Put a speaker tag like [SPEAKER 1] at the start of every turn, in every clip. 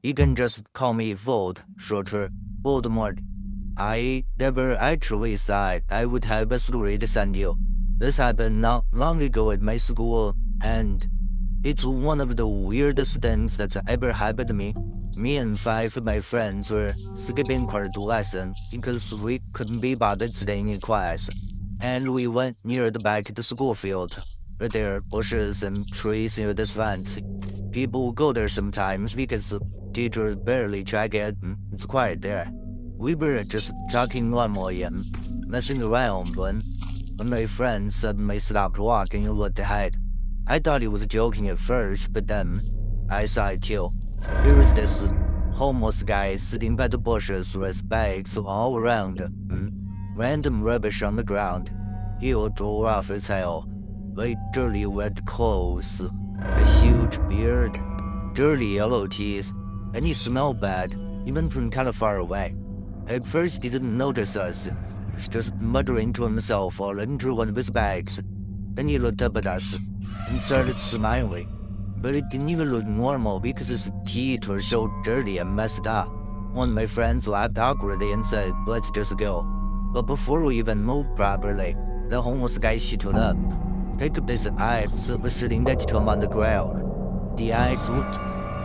[SPEAKER 1] You can just call me Vold, shorter, Voldemort. I never actually thought I would have a story to send you. This happened not long ago at my school, and it's one of the weirdest things that's ever happened to me. Me and five of my friends were skipping part lesson because we couldn't be bothered staying in class. And we went near the back of the school field, where there are bushes and trees near this fence. People go there sometimes because the teachers barely check it and it's quiet there. We were just talking normally and messing around when my friend suddenly stopped walking and looked ahead. I thought he was joking at first, but then I saw it too. There was this homeless guy sitting by the bushes with bags all around and random rubbish on the ground. He tore off his hair, like dirty red clothes, a huge beard, dirty yellow teeth, and he smelled bad, even from kind of far away. At first, he didn't notice us. He was just muttering to himself while into one of his bags. Then he looked up at us and started smiling. But it didn't even look normal because his teeth were so dirty and messed up. One of my friends laughed awkwardly and said, "Let's just go." But before we even moved properly, the homeless guy stood up, picked up his axe that was sitting next to him on the ground. The axe looked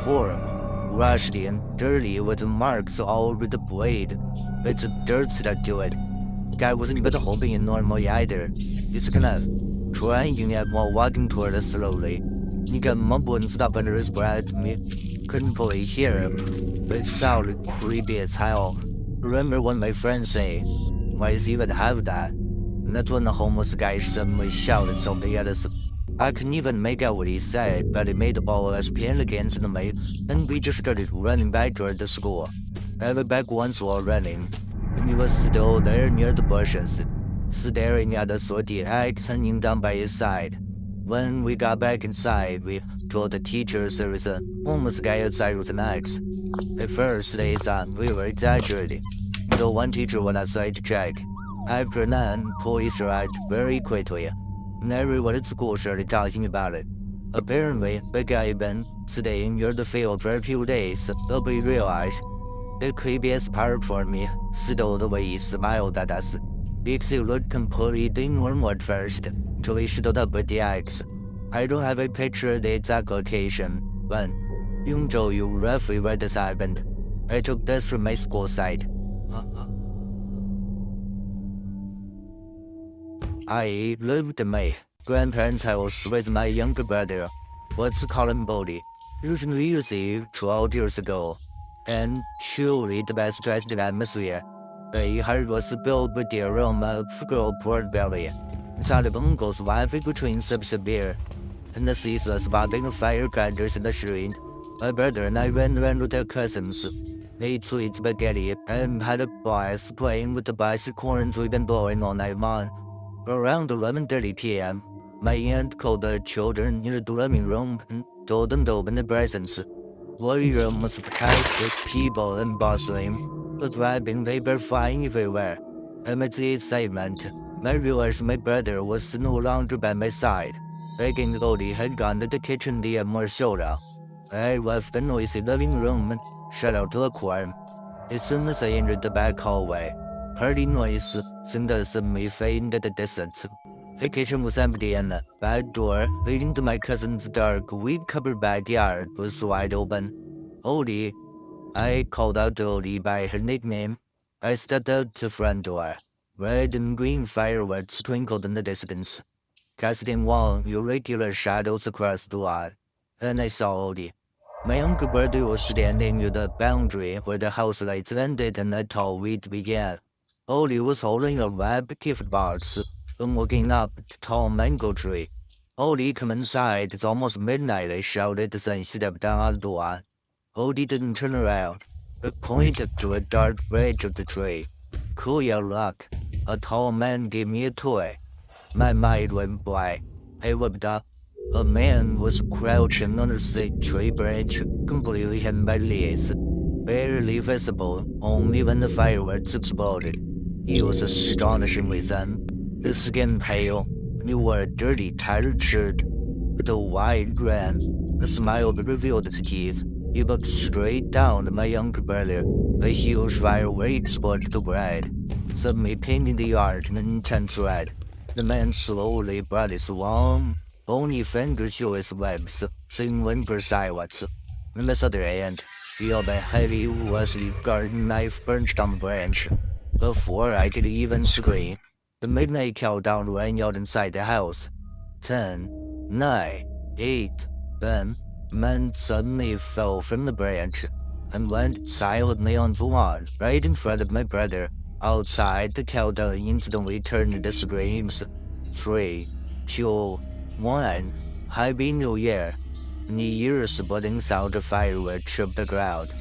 [SPEAKER 1] horrible, rusty and dirty with marks all over the blade. Bits of dirt stuck to it. The guy wasn't even holding it normally either. He's kind of trying it while walking toward us slowly. He kept mumbling stuff under his breath. We couldn't fully hear him, but it sounded creepy as hell. I remember one of my friends saying, "Why does he even have that?" And that's when the homeless guy suddenly shouted something at us. I couldn't even make out what he said, but it made all of us panic instantly, and we just started running back toward the school. I went back once while running, and he was still there near the bushes, staring at us with the axe hanging down by his side. When we got back inside, we told the teachers there was a homeless guy outside with an axe. At first, they thought we were exaggerating, until one teacher went outside to check. After that, police arrived very quickly, and everyone at school started talking about it. Apparently, the guy had been staying near the field for a few days, nobody realized. The creepiest part for me, still the way he smiled at us, because he looked completely normal at first, until he stood up with the axe. I don't have a picture of the exact location, but you show you roughly where this happened. I took this from my school site. I lived in my grandparents' house with my younger brother. Let's call him Bodie. It was New Year's Eve 12 years ago, and truly the best dressed atmosphere. The heart was filled with the aroma of grilled pork belly. The sound of uncles laughing between sips of beer, and the ceaseless bobbing of firecrackers in the street. My brother and I ran around with our cousins, ate sweet spaghetti, and had a blast playing with the bicycles we've been blowing all night long. Around 11:30 p.m., my aunt called the children into the living room and told them to open the presents. The living room was packed with people and bustling, with wrapping paper flying everywhere. Amidst the excitement, I realized my brother was no longer by my side. Thinking Lodi had gone to the kitchen to get more soda. I left the noisy living room and shut out to the corner. As soon as I entered the back hallway, party noise seemed to suddenly fade into the distance. The kitchen was empty and the back door leading to my cousin's dark, weed-covered backyard was wide open. Odie, I called out to Odie by her nickname. I stepped out the front door. Red and green fireworks twinkled in the distance, casting long, irregular shadows across the lot. Then I saw Odie. My younger brother was standing near the boundary where the house lights ended and the tall weeds began. Odie was holding a red gift box and looking up at the tall mango tree. Odie, come inside. It's almost midnight, I shouted as I stepped down on the lawn. Odie didn't turn around, but pointed to a dark branch of the tree. Cool your luck. A tall man gave me a toy. My mind went blank. I looked up. A man was crouching on a thick tree branch, completely hidden by leaves, barely visible only when the fireworks exploded. He was astonishingly thin, his skin pale, and he wore a dirty, tattered shirt with a wide grin, a smile that revealed his teeth. He looked straight down at my younger brother. A huge firework exploded overhead, suddenly painting the yard an intense red. The man slowly brought his long, bony fingers to his lips, saying one per silence. On the other hand, he held a heavy, rusty garden knife burnt down the branch. Before I could even scream, the midnight countdown rang out inside the house. 10, 9, 8, then man suddenly fell from the branch and went silently on the lawn right in front of my brother. Outside, the countdown instantly turned into screams. 3, 2, 1. Happy New Year. The ear-splitting sound of fireworks shook the ground.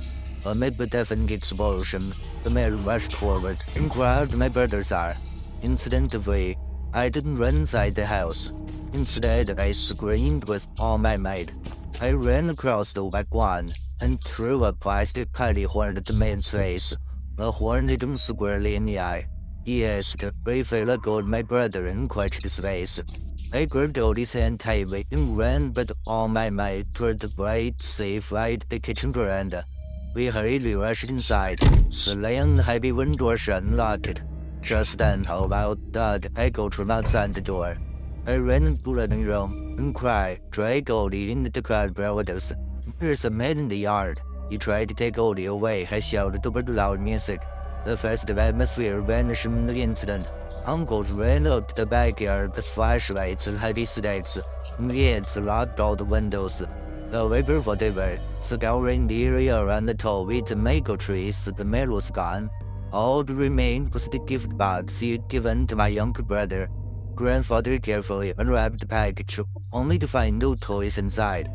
[SPEAKER 1] Amid the deafening explosion, the man rushed forward and grabbed my brother's arm. Instinctively, I didn't run inside the house. Instead, I screamed with all my might. I ran across the back lawn and threw a plastic party horn at the man's face. The horn hit him squarely in the eye. He hissed, briefly let go of my brother and clutched his face. I gripped Odie's hand tightly and ran with all my might toward the bright, safe light at the kitchen veranda. We hurriedly rushed inside, slammed the heavy wooden door shut and locked it. Just then, a loud thud echoed from outside the door. I ran into the living room and cried, dragged Odie into the crowd relatives. There's a man in the yard. He tried to take Odie away. I shouted over the loud music. The festive atmosphere vanished from the incident. Uncles ran out to the backyard with flashlights and heavy sticks. Kids locked all the windows. However, whatever, scouring the area around the tall weeds and maple trees, the man was gone. All that remained was the gift box he had given to my younger brother. Grandfather carefully unwrapped the package, only to find no toys inside.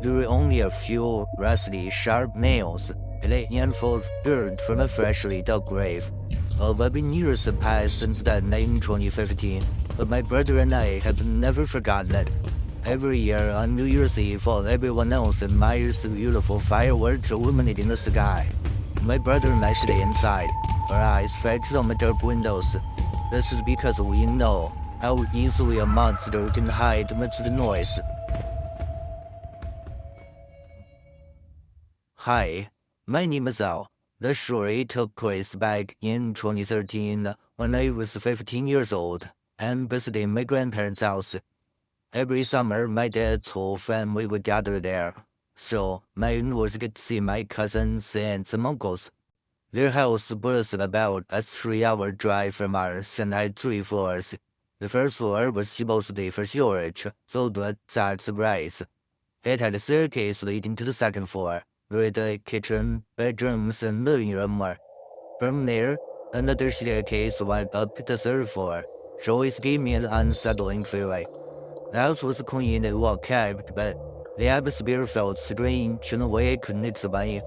[SPEAKER 1] There were only a few rusty, sharp nails and a handful of dirt from a freshly dug grave. 11 years have passed since that night in 2015, but my brother and I have never forgotten it. Every year on New Year's Eve, while everyone else admires the beautiful fireworks illuminating the sky, my brother and I stay inside, our eyes fixed on the dark windows. This is because we know how easily a monster can hide amidst the noise. Hi, my name is Al. The story took place back in 2013 when I was 15 years old and visiting my grandparents' house. Every summer, my dad's whole family would gather there, so my in-laws could see my cousins and some uncles. Their house was about a 3-hour drive from ours and had 3 floors. The first floor was supposedly for storage, filled with sacks of rice. It had a staircase leading to the second floor, where the kitchen, bedrooms, and living room were. From there, another staircase went up to the third floor, which always gave me an unsettling feeling. The house was clean and well kept, but the atmosphere felt strange in a way I couldn't explain.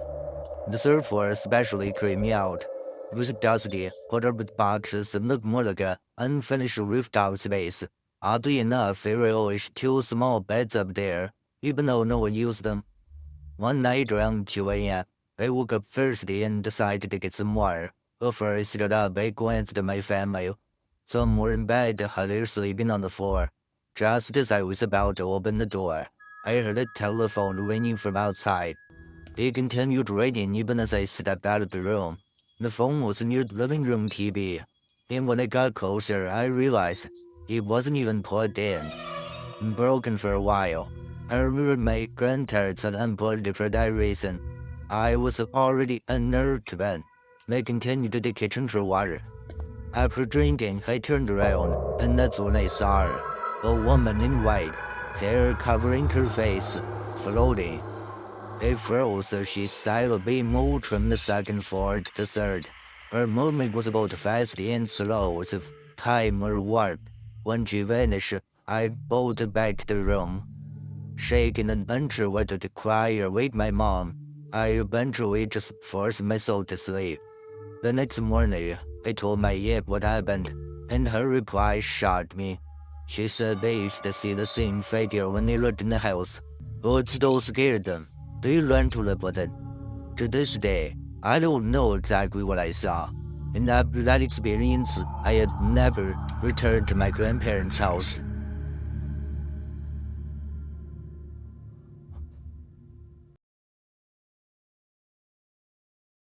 [SPEAKER 1] The third floor especially creeped me out. It was dusty, cluttered with boxes, and looked more like a unfinished rooftop space. Oddly enough, there were always 2 small beds up there, even though no one used them. One night around 2 a.m., I woke up thirsty and decided to get some water. Before I stood up, I glanced at my family. Some were in bed, others sleeping on the floor. Just as I was about to open the door, I heard a telephone ringing from outside. It continued ringing even as I stepped out of the room. The phone was near the living room TV, and when I got closer, I realized it wasn't even plugged in. Broken for a while. I remembered my grandparents had unplugged it for that reason. I was already unnerved then. I continued to the kitchen for water. After drinking, I turned around, and that's when I saw her. A woman in white, hair covering her face, floating. It froze as she silently moved from the second floor to the third. Her movement was both fast and slow as if time were warped. When she vanished, I bolted back to the room. Shaking and unsure whether to cry or wake my mom, I eventually just forced myself to sleep. The next morning, I told my aunt what happened, and her reply shocked me. She said they used to see the same figure when they lived in the house, but it still scared them. They learned to live with it. To this day, I don't know exactly what I saw, and after that experience, I had never returned to my grandparents' house.